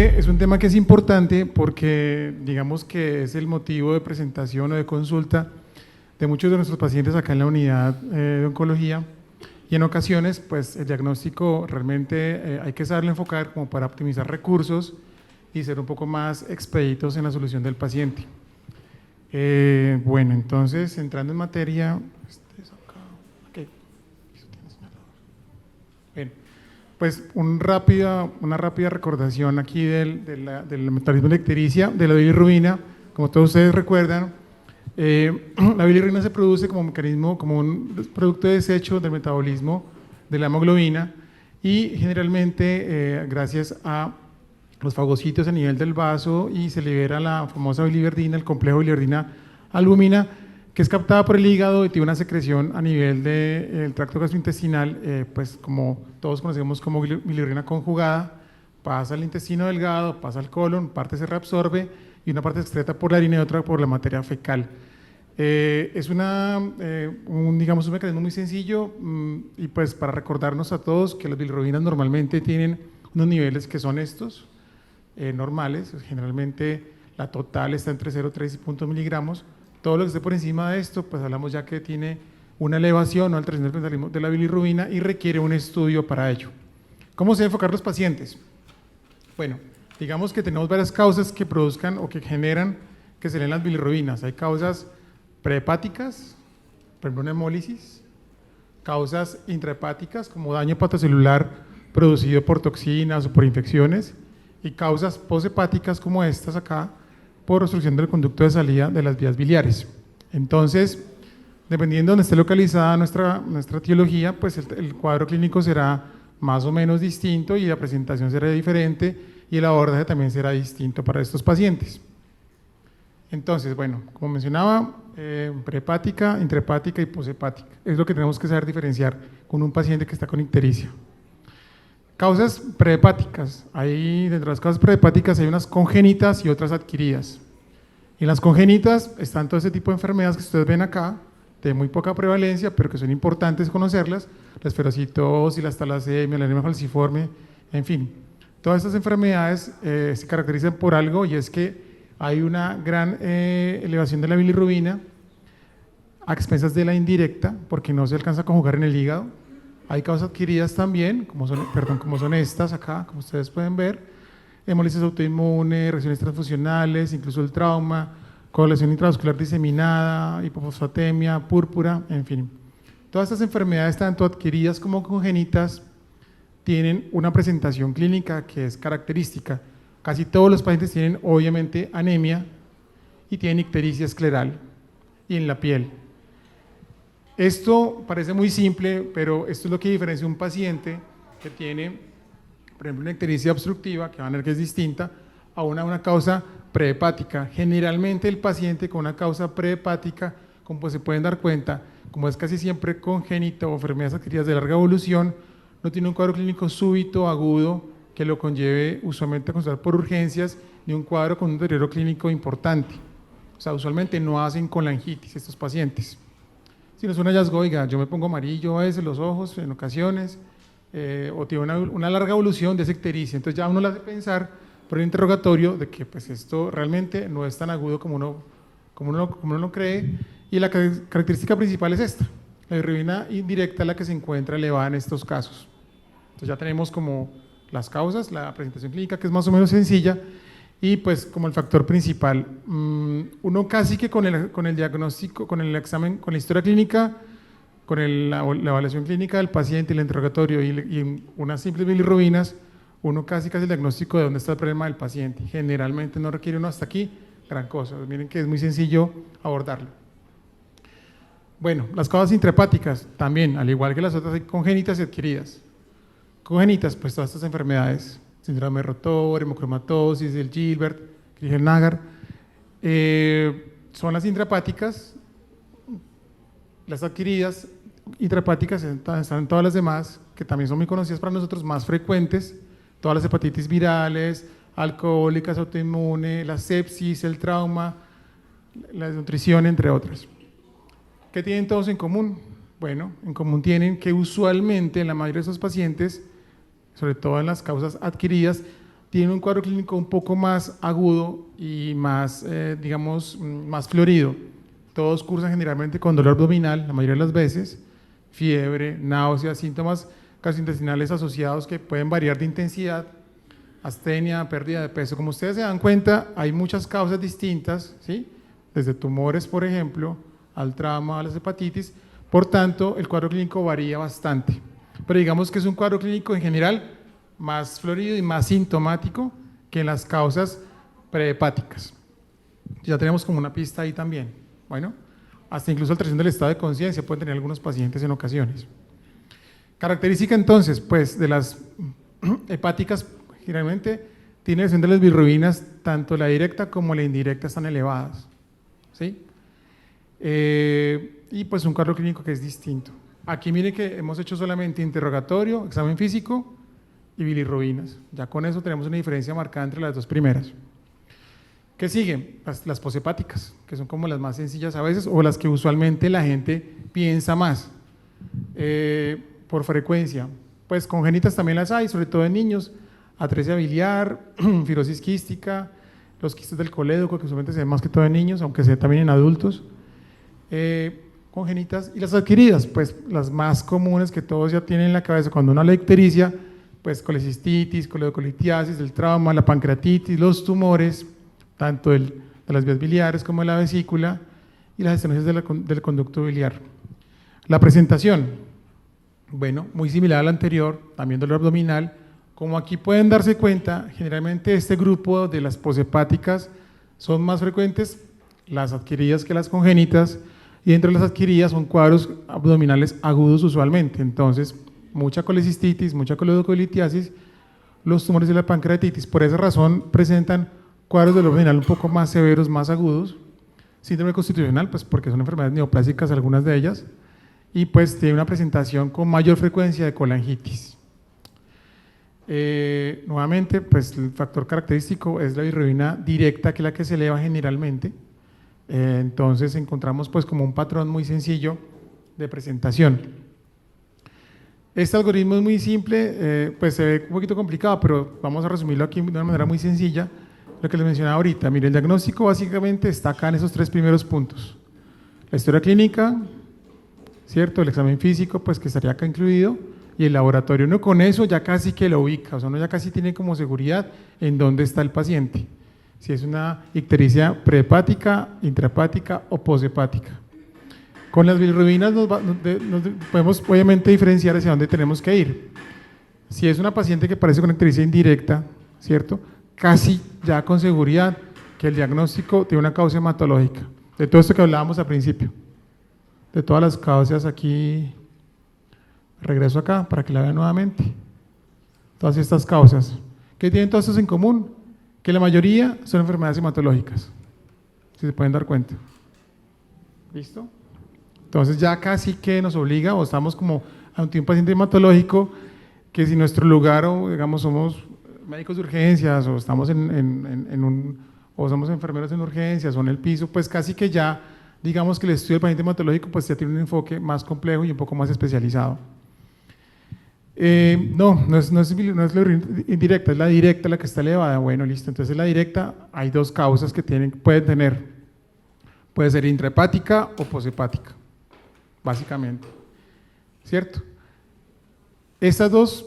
es un tema que es importante porque digamos que es el motivo de presentación o de consulta de muchos de nuestros pacientes acá en la unidad de oncología, y en ocasiones pues el diagnóstico realmente hay que saberlo enfocar como para optimizar recursos y ser un poco más expeditos en la solución del paciente. Bueno, entonces entrando en materia, bien, pues una rápida recordación aquí del metabolismo de la ictericia, de la bilirrubina. Como todos ustedes recuerdan, la bilirrubina se produce como mecanismo, como un producto de desecho del metabolismo de la hemoglobina, y generalmente gracias a los fagocitos a nivel del vaso, y se libera la famosa biliverdina, el complejo biliverdina-albúmina, que es captada por el hígado y tiene una secreción a nivel del tracto gastrointestinal, pues como todos conocemos como bilirrubina conjugada, pasa al intestino delgado, pasa al colon, parte se reabsorbe y una parte se excreta por la orina y otra por la materia fecal. Es digamos, un mecanismo muy sencillo, y pues para recordarnos a todos que las bilirrubinas normalmente tienen unos niveles que son estos, normales. Generalmente la total está entre 0,3 y punto miligramos. Todo lo que esté por encima de esto, pues hablamos ya que tiene una elevación o alteración del metabolismo de la bilirrubina y requiere un estudio para ello. ¿Cómo se deben enfocar los pacientes? Bueno, digamos que tenemos varias causas que produzcan o que generan que se den las bilirrubinas. Hay causas prehepáticas, por ejemplo una hemólisis, causas intrahepáticas como daño hepatocelular producido por toxinas o por infecciones, y causas poshepáticas como estas acá, por obstrucción del conducto de salida de las vías biliares. Entonces, dependiendo de donde esté localizada nuestra etiología, pues el cuadro clínico será más o menos distinto y la presentación será diferente y el abordaje también será distinto para estos pacientes. Entonces, bueno, como mencionaba, prehepática, intrahepática y poshepática. Es lo que tenemos que saber diferenciar con un paciente que está con ictericia. Causas prehepáticas. Ahí, dentro de las causas prehepáticas hay unas congénitas y otras adquiridas. En las congénitas están todo ese tipo de enfermedades que ustedes ven acá, de muy poca prevalencia, pero que son importantes conocerlas: la esferocitosis, la talasemia, la anemia falciforme, en fin. Todas estas enfermedades se caracterizan por algo, y es que hay una gran elevación de la bilirrubina a expensas de la indirecta, porque no se alcanza a conjugar en el hígado. Hay causas adquiridas también, como son estas acá, como ustedes pueden ver: hemólisis autoinmune, reacciones transfusionales, incluso el trauma, coagulación intravascular diseminada, hipofosfatemia, púrpura, en fin. Todas estas enfermedades, tanto adquiridas como congénitas, tienen una presentación clínica que es característica. Casi todos los pacientes tienen obviamente anemia y tienen ictericia escleral y en la piel. Esto parece muy simple, pero esto es lo que diferencia un paciente que tiene, por ejemplo, una ictericia obstructiva, que van a ver que es distinta, a una causa prehepática. Generalmente el paciente con una causa prehepática, como se pueden dar cuenta, como es casi siempre congénito o enfermedades adquiridas de larga evolución, no tiene un cuadro clínico súbito, agudo, que lo conlleve usualmente a consultar por urgencias, ni un cuadro con un deterioro clínico importante. O sea, usualmente no hacen colangitis estos pacientes. Si no es un hallazgo, oiga, yo me pongo amarillo a veces los ojos en ocasiones, o tiene una larga evolución de esa ictericia, entonces ya uno le hace pensar por el interrogatorio de que pues esto realmente no es tan agudo como uno cree, y la característica principal es esta: la bilirrubina indirecta es la que se encuentra elevada en estos casos. Entonces ya tenemos como las causas, la presentación clínica, que es más o menos sencilla, y pues como el factor principal, uno casi que con el diagnóstico, con el examen, con la historia clínica, con la evaluación clínica del paciente, el interrogatorio y unas simples bilirrubinas, uno casi el diagnóstico de dónde está el problema del paciente. Generalmente no requiere uno hasta aquí gran cosa. Miren que es muy sencillo abordarlo. Bueno, las causas intrahepáticas también, al igual que las otras, hay congénitas y adquiridas. Congénitas, pues todas estas enfermedades: síndrome de Rotor, hemocromatosis, el Gilbert, Krigel-Nagar, son las intrahepáticas. Las adquiridas intrahepáticas están todas las demás, que también son muy conocidas para nosotros, más frecuentes: todas las hepatitis virales, alcohólicas, autoinmune, la sepsis, el trauma, la desnutrición, entre otras. ¿Qué tienen todos en común? Bueno, en común tienen que usualmente en la mayoría de esos pacientes, sobre todo en las causas adquiridas, tiene un cuadro clínico un poco más agudo y más, digamos, más florido. Todos cursan generalmente con dolor abdominal, la mayoría de las veces, fiebre, náuseas, síntomas gastrointestinales asociados que pueden variar de intensidad, astenia, pérdida de peso. Como ustedes se dan cuenta, hay muchas causas distintas, ¿sí? Desde tumores, por ejemplo, al trauma, a las hepatitis. Por tanto, el cuadro clínico varía bastante. Pero digamos que es un cuadro clínico en general más florido y más sintomático que en las causas prehepáticas. Ya tenemos como una pista ahí también. Bueno, hasta incluso alteración del estado de conciencia pueden tener algunos pacientes en ocasiones. Característica entonces, pues, de las hepáticas, generalmente tiene elevación de las bilirrubinas, tanto la directa como la indirecta están elevadas, ¿sí? Y pues un cuadro clínico que es distinto. Aquí mire que hemos hecho solamente interrogatorio, examen físico y bilirrubinas. Ya con eso tenemos una diferencia marcada entre las dos primeras. ¿Qué siguen? Las poshepáticas, que son como las más sencillas a veces o las que usualmente la gente piensa más por frecuencia. Pues congénitas también las hay, sobre todo en niños, atresia biliar, fibrosis quística, los quistes del colédoco, que usualmente se ven más que todo en niños, aunque se ve también en adultos. Congénitas y las adquiridas, pues las más comunes que todos ya tienen en la cabeza cuando uno habla de ictericia, pues colecistitis, coledocolitiasis, el trauma, la pancreatitis, los tumores, tanto de las vías biliares como de la vesícula y las estenosis del conducto biliar. La presentación, bueno, muy similar a la anterior, también dolor abdominal. Como aquí pueden darse cuenta, generalmente este grupo de las poshepáticas son más frecuentes las adquiridas que las congénitas, y entre las adquiridas son cuadros abdominales agudos usualmente. Entonces, mucha colecistitis, mucha coledocolitiasis, los tumores de la pancreatitis. Por esa razón presentan cuadros del abdominal un poco más severos, más agudos. Síndrome constitucional, pues porque son enfermedades neoplásicas algunas de ellas, y pues tiene una presentación con mayor frecuencia de colangitis. Nuevamente, pues el factor característico es la bilirrubina directa, que es la que se eleva generalmente. Entonces encontramos pues como un patrón muy sencillo de presentación. Este algoritmo es muy simple, pues se ve un poquito complicado, pero vamos a resumirlo aquí de una manera muy sencilla. Lo que les mencionaba ahorita, mire, el diagnóstico básicamente está acá en esos tres primeros puntos. La historia clínica, ¿cierto? El examen físico, pues que estaría acá incluido, y el laboratorio. Uno con eso ya casi que lo ubica, o sea, uno ya casi tiene como seguridad en dónde está el paciente. Si es una ictericia prehepática, intrahepática o poshepática. Con las bilirrubinas nos podemos obviamente diferenciar hacia dónde tenemos que ir. Si es una paciente que parece con ictericia indirecta, ¿cierto? Casi ya con seguridad que el diagnóstico tiene una causa hematológica. De todo esto que hablábamos al principio. De todas las causas aquí, regreso acá para que la vean nuevamente. Todas estas causas. ¿Qué tienen todas estas en común? Que la mayoría son enfermedades hematológicas, si se pueden dar cuenta. ¿Listo? Entonces ya casi que nos obliga, o estamos como ante un paciente hematológico, que si nuestro lugar, o digamos somos médicos de urgencias, o estamos o somos enfermeros en urgencias, o en el piso, pues casi que ya, digamos que el estudio del paciente hematológico pues ya tiene un enfoque más complejo y un poco más especializado. No es la indirecta, es la directa la que está elevada. Bueno, listo, entonces la directa hay dos causas que pueden tener, puede ser intrahepática o poshepática, básicamente, ¿cierto? Estas dos,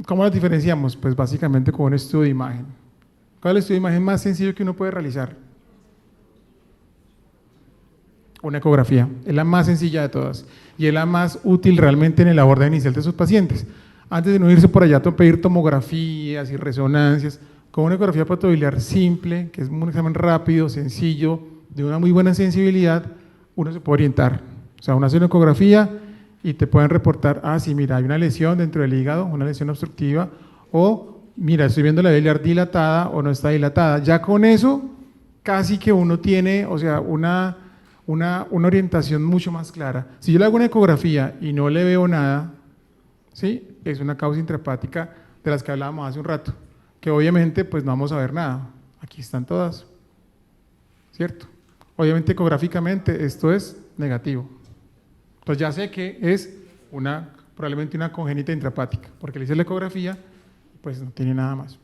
¿cómo las diferenciamos? Pues básicamente con un estudio de imagen. ¿Cuál es el estudio de imagen más sencillo que uno puede realizar? Una ecografía, es la más sencilla de todas y es la más útil realmente en el abordaje inicial de sus pacientes. Antes de no irse por allá a pedir tomografías y resonancias, con una ecografía patobiliar simple, que es un examen rápido, sencillo, de una muy buena sensibilidad, uno se puede orientar. O sea, uno hace una ecografía y te pueden reportar, ah, sí, mira, hay una lesión dentro del hígado, una lesión obstructiva, o mira, estoy viendo la vía biliar dilatada o no está dilatada. Ya con eso, casi que uno tiene, o sea, una orientación mucho más clara. Si yo le hago una ecografía y no le veo nada, ¿sí? Es una causa intrahepática de las que hablábamos hace un rato, que obviamente pues no vamos a ver nada. Aquí están todas, ¿cierto? Obviamente ecográficamente esto es negativo. Entonces ya sé que es probablemente una congénita intrahepática, porque le hice la ecografía, pues no tiene nada más.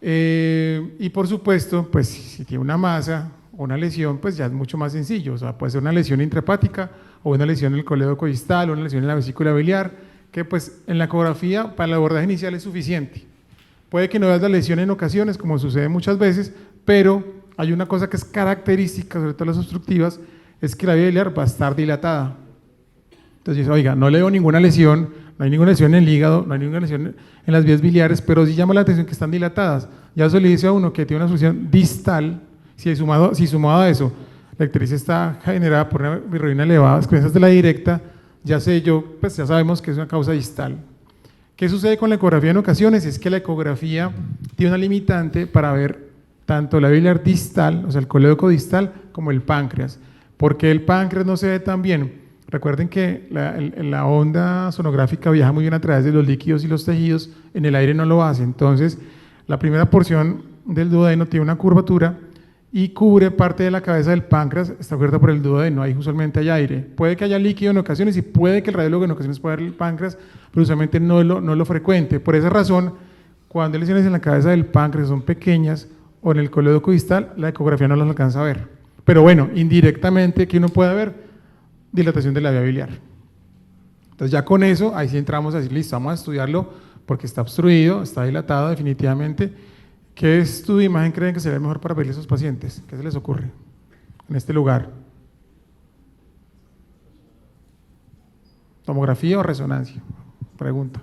Y por supuesto, pues si tiene una masa o una lesión, pues ya es mucho más sencillo, o sea, puede ser una lesión intrahepática o una lesión en el colédoco distal o una lesión en la vesícula biliar, que pues en la ecografía para el abordaje inicial es suficiente. Puede que no veas la lesión en ocasiones, como sucede muchas veces, pero hay una cosa que es característica, sobre todo las obstructivas, es que la vía biliar va a estar dilatada. Entonces, oiga, no le veo ninguna lesión, no hay ninguna lesión en el hígado, no hay ninguna lesión en las vías biliares, pero sí llama la atención que están dilatadas. Ya eso le dice a uno que tiene una obstrucción distal, si sumado a eso, la ictericia está generada por una bilirrubina elevada, expensas de la directa, ya sé yo, pues ya sabemos que es una causa distal. ¿Qué sucede con la ecografía en ocasiones? Es que la ecografía tiene una limitante para ver tanto la vía biliar distal, o sea, el colédoco distal, como el páncreas. ¿Por qué el páncreas no se ve tan bien? Recuerden que la onda sonográfica viaja muy bien a través de los líquidos y los tejidos, en el aire no lo hace. Entonces, la primera porción del duodeno tiene una curvatura y cubre parte de la cabeza del páncreas, está cubierta por el duodeno, ahí usualmente hay aire. Puede que haya líquido en ocasiones y puede que el radiólogo en ocasiones pueda ver el páncreas, pero usualmente no es lo frecuente. Por esa razón, cuando hay lesiones en la cabeza del páncreas son pequeñas o en el colédoco distal, la ecografía no las alcanza a ver. Pero bueno, indirectamente, ¿qué uno puede ver? Dilatación de la vía biliar. Entonces ya con eso, ahí sí entramos a decir, listo, vamos a estudiarlo porque está obstruido, está dilatado definitivamente. ¿Qué estudio de imagen creen que sería mejor para verle a esos pacientes? ¿Qué se les ocurre en este lugar? ¿Tomografía o resonancia? Pregunta.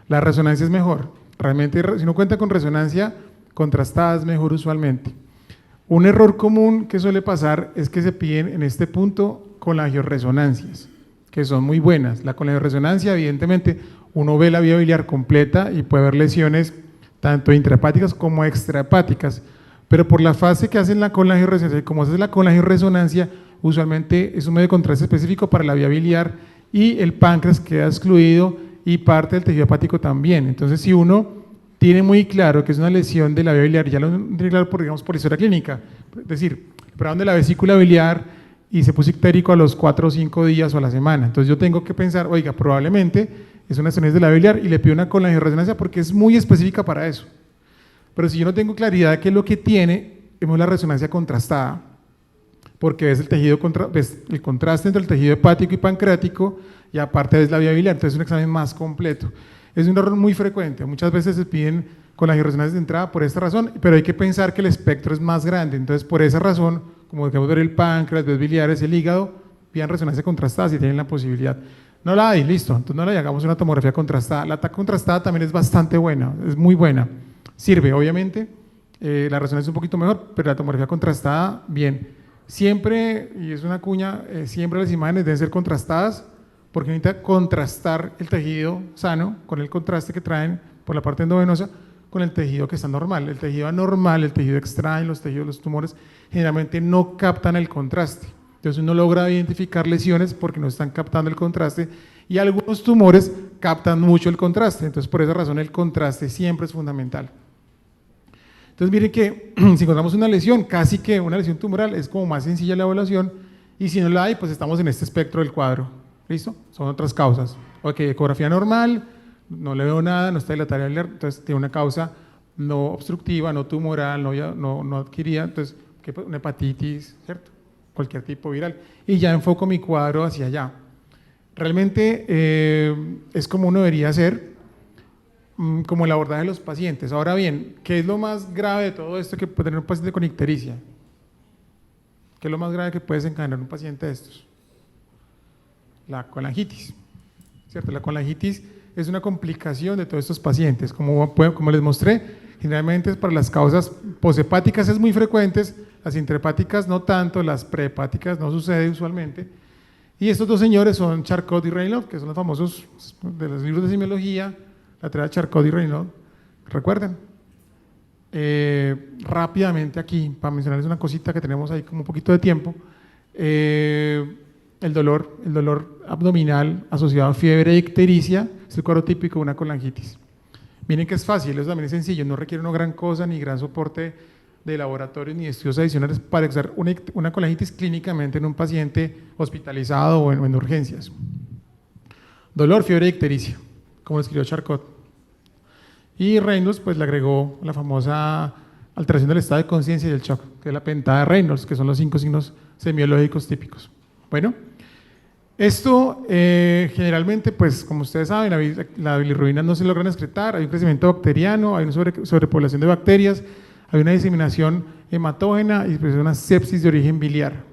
La resonancia es mejor. Realmente, si no cuenta con resonancia contrastada, es mejor usualmente. Un error común que suele pasar es que se piden en este punto colangioresonancias, que son muy buenas. La colangioresonancia, evidentemente, uno ve la vía biliar completa y puede ver lesiones tanto intrahepáticas como extrahepáticas, pero por la fase que hacen la colangioresonancia, como se hace la colangioresonancia, usualmente es un medio de contraste específico para la vía biliar y el páncreas queda excluido y parte del tejido hepático también. Entonces, si uno tiene muy claro que es una lesión de la vía biliar, ya lo tiene claro por, digamos, por historia clínica, es decir, operaron de la vesícula biliar y se puso ictérico a los 4 o 5 días o a la semana. Entonces yo tengo que pensar, oiga, probablemente es una estenosis de la vía biliar y le pido una colangioresonancia porque es muy específica para eso. Pero si yo no tengo claridad de qué es lo que tiene, vemos la resonancia contrastada, porque ves ves el contraste entre el tejido hepático y pancreático y aparte ves la vía biliar, entonces es un examen más completo. Es un error muy frecuente, muchas veces se piden colangioresonancias de entrada por esta razón, pero hay que pensar que el espectro es más grande, entonces por esa razón, como debemos ver el páncreas, las vías biliares, el hígado, pidan resonancia contrastada si tienen la posibilidad. No la hay, listo, entonces no la hay, hagamos una tomografía contrastada. La TAC contrastada también es bastante buena, es muy buena, sirve obviamente, la resonancia es un poquito mejor, pero la tomografía contrastada, bien. Siempre, y es una cuña, siempre las imágenes deben ser contrastadas, porque necesita contrastar el tejido sano con el contraste que traen por la parte endovenosa con el tejido que está normal. El tejido anormal, el tejido extraño, los tejidos, los tumores, generalmente no captan el contraste. Entonces uno logra identificar lesiones porque no están captando el contraste y algunos tumores captan mucho el contraste. Entonces por esa razón el contraste siempre es fundamental. Entonces miren que si encontramos una lesión, casi que una lesión tumoral, es como más sencilla la evaluación y si no la hay, pues estamos en este espectro del cuadro. ¿Listo? Son otras causas. Ok, ecografía normal, no le veo nada, no está dilatada la biliar, entonces tiene una causa no obstructiva, no tumoral, no adquirida, entonces una hepatitis, ¿cierto? Cualquier tipo viral. Y ya enfoco mi cuadro hacia allá. Realmente es como uno debería hacer, como el abordaje de los pacientes. Ahora bien, ¿qué es lo más grave de todo esto que puede tener un paciente con ictericia? ¿Qué es lo más grave que puede desencadenar un paciente de estos? La colangitis, ¿cierto? La colangitis es una complicación de todos estos pacientes, como les mostré, generalmente para las causas poshepáticas es muy frecuentes, las intrahepáticas no tanto, las prehepáticas no sucede usualmente, y estos dos señores son Charcot y Raynaud, que son los famosos de los libros de semiología, la teoría de Charcot y Raynaud, ¿recuerdan? Rápidamente aquí, para mencionarles una cosita que tenemos ahí como un poquito de tiempo, el dolor abdominal asociado a fiebre e ictericia es el cuadro típico de una colangitis. Miren que es fácil, eso también es sencillo, no requiere una gran cosa, ni gran soporte de laboratorio, ni estudios adicionales para expresar una colangitis clínicamente en un paciente hospitalizado o en urgencias. Dolor, fiebre e ictericia, como lo escribió Charcot. Y Reynolds pues le agregó la famosa alteración del estado de conciencia y el shock, que es la pentada de Reynolds, que son los 5 signos semiológicos típicos. Bueno, esto generalmente, pues como ustedes saben, la bilirrubina no se logra excretar, hay un crecimiento bacteriano, hay una sobrepoblación de bacterias, hay una diseminación hematógena y pues una sepsis de origen biliar.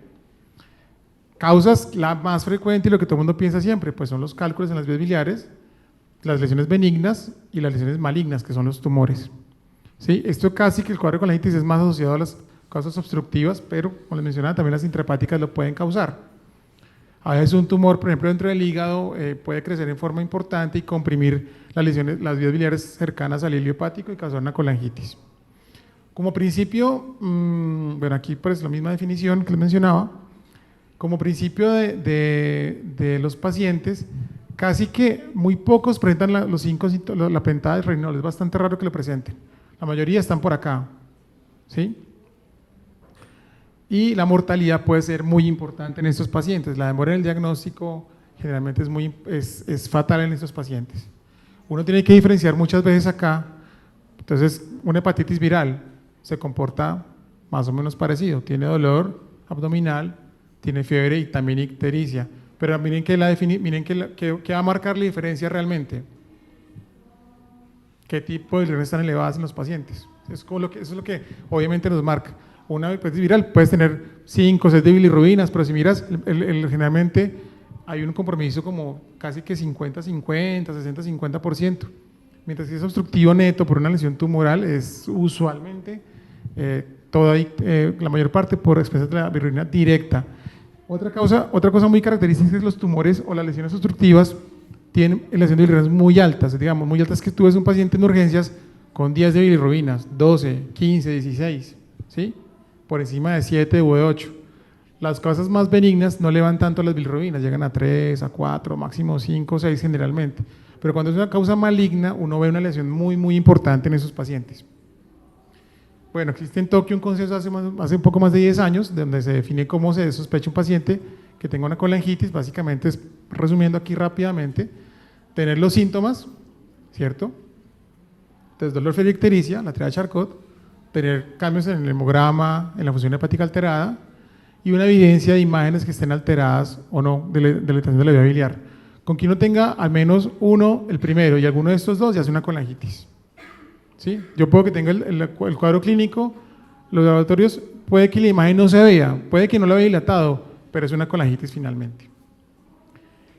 Causas, la más frecuente y lo que todo el mundo piensa siempre, pues son los cálculos en las vías biliares, las lesiones benignas y las lesiones malignas, que son los tumores. ¿Sí? Esto casi que el cuadro de colangitis es más asociado a las causas obstructivas, pero como les mencionaba, también las intrahepáticas lo pueden causar. A veces un tumor, por ejemplo, dentro del hígado puede crecer en forma importante y comprimir las vías biliares cercanas al hilio hepático y causar una colangitis. Como principio, bueno, aquí pues la misma definición que les mencionaba, como principio de los pacientes, casi que muy pocos presentan los 5 síntomas, la pentada de Reynolds, es bastante raro que lo presenten. La mayoría están por acá, ¿sí? Y la mortalidad puede ser muy importante en estos pacientes. La demora en el diagnóstico generalmente es fatal en estos pacientes. Uno tiene que diferenciar muchas veces acá. Entonces, una hepatitis viral se comporta más o menos parecido. Tiene dolor abdominal, tiene fiebre y también ictericia. Pero miren que va a marcar la diferencia realmente. ¿Qué tipo de bilirrubinas están elevadas en los pacientes? Eso es lo que obviamente nos marca. Una hepatitis viral puedes tener 5 o 6 de bilirrubinas, pero si miras, generalmente hay un compromiso como casi que 50-50, 60-50%. Mientras que es obstructivo neto por una lesión tumoral, es usualmente la mayor parte por expresión de la bilirrubina directa. Otra cosa muy característica es que los tumores o las lesiones obstructivas tienen lesiones de bilirrubinas muy altas, digamos, muy altas, que tú ves un paciente en urgencias con 10 de bilirrubinas, 12, 15, 16, ¿sí? Por encima de 7 u de 8. Las causas más benignas no elevan tanto las bilirrubinas, llegan a 3, a 4, máximo 5 o 6 generalmente. Pero cuando es una causa maligna, uno ve una lesión muy, muy importante en esos pacientes. Bueno, existe en Tokio un consenso hace un poco más de 10 años, donde se define cómo se sospecha un paciente que tenga una colangitis. Básicamente es, resumiendo aquí rápidamente, tener los síntomas, ¿cierto? Entonces, dolor, fiebre y ictericia, la triada de Charcot, tener cambios en el hemograma, en la función hepática alterada y una evidencia de imágenes que estén alteradas o no de la alteración de la vía biliar. Con que uno tenga al menos uno, el primero, y alguno de estos dos, ya hace una colangitis. ¿Sí? Yo puedo que tenga el cuadro clínico, los laboratorios, puede que la imagen no se vea, puede que no la vea dilatado, pero es una colangitis finalmente.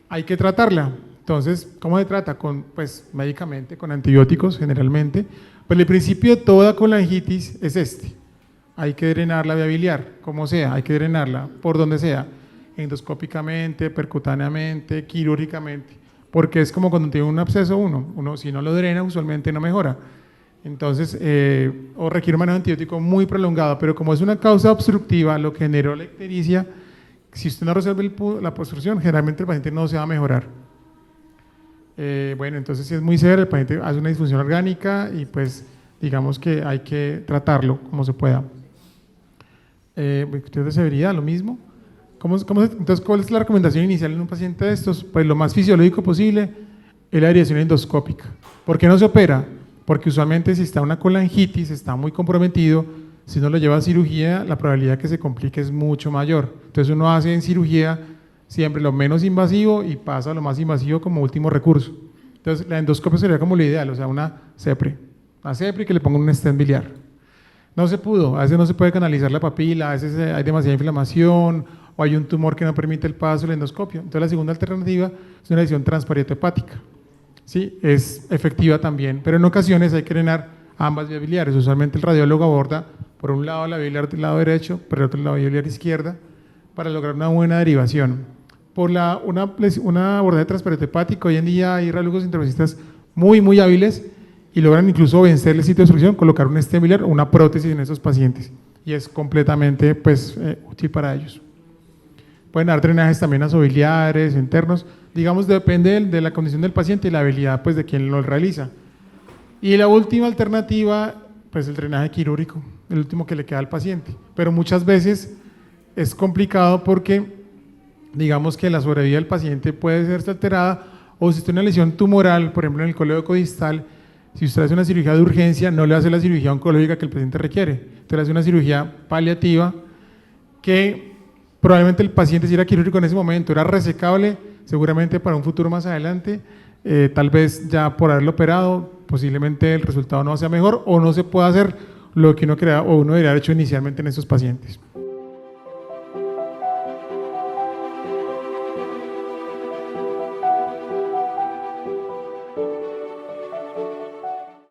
Hay que tratarla. Entonces, ¿cómo se trata? Pues médicamente, con antibióticos generalmente. Pues el principio de toda colangitis es este. Hay que drenar la vía biliar, como sea, hay que drenarla por donde sea, endoscópicamente, percutáneamente, quirúrgicamente, porque es como cuando tiene un absceso uno si no lo drena usualmente no mejora. Entonces, o requiere un manejo antibiótico muy prolongado, pero como es una causa obstructiva, lo que generó la ictericia, si usted no resuelve la obstrucción, generalmente el paciente no se va a mejorar. Bueno, entonces si es muy severo, el paciente hace una disfunción orgánica y pues digamos que hay que tratarlo como se pueda. Cuestión de severidad, lo mismo. Entonces, ¿cuál es la recomendación inicial en un paciente de estos? Pues lo más fisiológico posible es la aireación endoscópica. ¿Por qué no se opera? Porque usualmente si está una colangitis, está muy comprometido, si uno lo lleva a cirugía, la probabilidad que se complique es mucho mayor. Entonces uno hace en cirugía siempre lo menos invasivo y pasa a lo más invasivo como último recurso. Entonces la endoscopia sería como lo ideal, o sea, una CEPRE que le ponga un stent biliar. No se pudo, a veces no se puede canalizar la papila, a veces hay demasiada inflamación o hay un tumor que no permite el paso del endoscopio. Entonces la segunda alternativa es una lesión transparieto-hepática. Sí, es efectiva también, pero en ocasiones hay que drenar ambas vías biliares. Usualmente el radiólogo aborda por un lado la vía biliar del lado derecho, por el otro lado la vía biliar izquierda, para lograr una buena derivación. Por una abordaje transparieto-hepática, hoy en día hay radiólogos intervencionistas muy, muy hábiles y logran incluso vencer el sitio de obstrucción, colocar un stent biliar o una prótesis en esos pacientes, y es completamente útil para ellos. Pueden dar drenajes también nasobiliares, internos, digamos, depende de la condición del paciente y la habilidad pues, de quien lo realiza. Y la última alternativa, pues el drenaje quirúrgico, el último que le queda al paciente. Pero muchas veces es complicado porque, digamos que la sobrevida del paciente puede verse alterada, o si tiene una lesión tumoral, por ejemplo en el colédoco distal, Si usted hace una cirugía de urgencia, no le hace la cirugía oncológica que el paciente requiere, usted le hace una cirugía paliativa que probablemente el paciente, si era quirúrgico en ese momento, era resecable, seguramente para un futuro más adelante, tal vez ya por haberlo operado, posiblemente el resultado no sea mejor o no se pueda hacer lo que uno crea o uno debería haber hecho inicialmente en estos pacientes.